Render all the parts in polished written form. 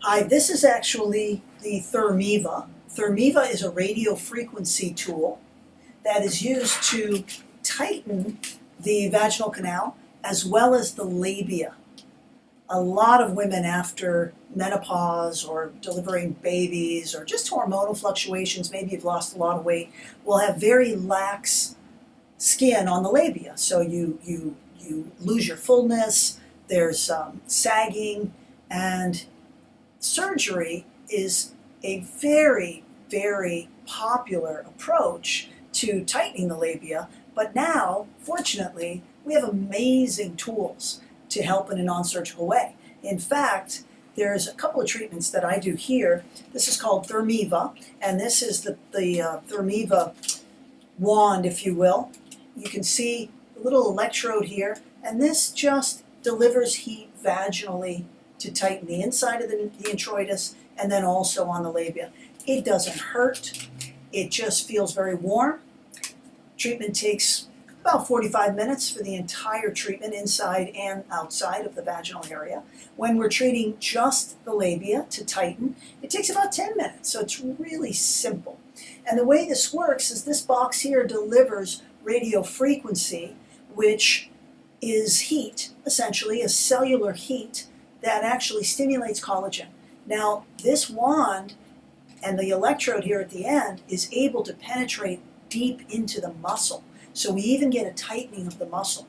Hi, this is actually the ThermiVa. ThermiVa is a radio frequency tool that is used to tighten the vaginal canal as well as the labia. A lot of women after menopause or delivering babies or just hormonal fluctuations, maybe you've lost a lot of weight, will have very lax skin on the labia. So you lose your fullness, there's sagging, and surgery is a very, very popular approach to tightening the labia, but now, fortunately, we have amazing tools to help in a non-surgical way. In fact, there's a couple of treatments that I do here. This is called ThermiVa, and this is the ThermiVa wand, if you will. You can see the little electrode here, and this just delivers heat vaginally to tighten the inside of the introitus and then also on the labia. It doesn't hurt. It just feels very warm. Treatment takes about 45 minutes for the entire treatment inside and outside of the vaginal area. When we're treating just the labia to tighten, it takes about 10 minutes, so it's really simple. And the way this works is this box here delivers radio frequency, which is heat, essentially a cellular heat that actually stimulates collagen. Now, this wand and the electrode here at the end is able to penetrate deep into the muscle. So we even get a tightening of the muscle.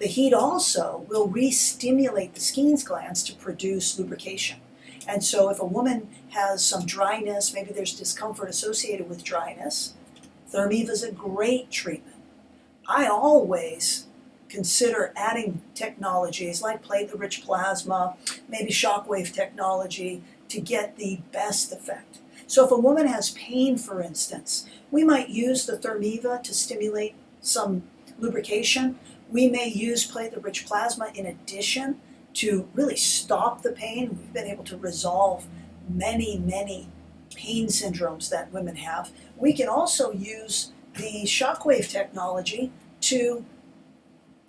The heat also will re-stimulate the Skene's glands to produce lubrication. And so if a woman has some dryness, maybe there's discomfort associated with dryness, ThermiVa is a great treatment. I always consider adding technologies like platelet-rich plasma, maybe shockwave technology to get the best effect. So if a woman has pain, for instance, we might use the ThermiVa to stimulate some lubrication. We may use platelet-rich plasma in addition to really stop the pain. We've been able to resolve many, many pain syndromes that women have. We can also use the shockwave technology to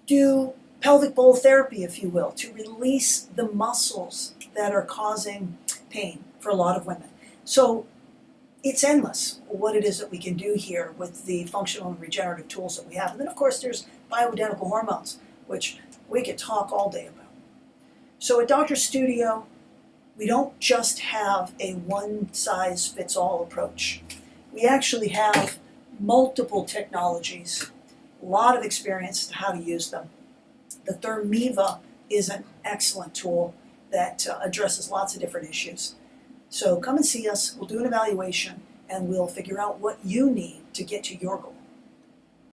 do pelvic bowl therapy, if you will, to release the muscles that are causing pain for a lot of women. So it's endless what it is that we can do here with the functional and regenerative tools that we have. And then, of course, there's bioidentical hormones, which we could talk all day about. So at Doctor's Studio, we don't just have a one-size-fits-all approach. We actually have multiple technologies, a lot of experience to how to use them. The ThermiVa is an excellent tool that addresses lots of different issues. So come and see us, we'll do an evaluation, and we'll figure out what you need to get to your goal.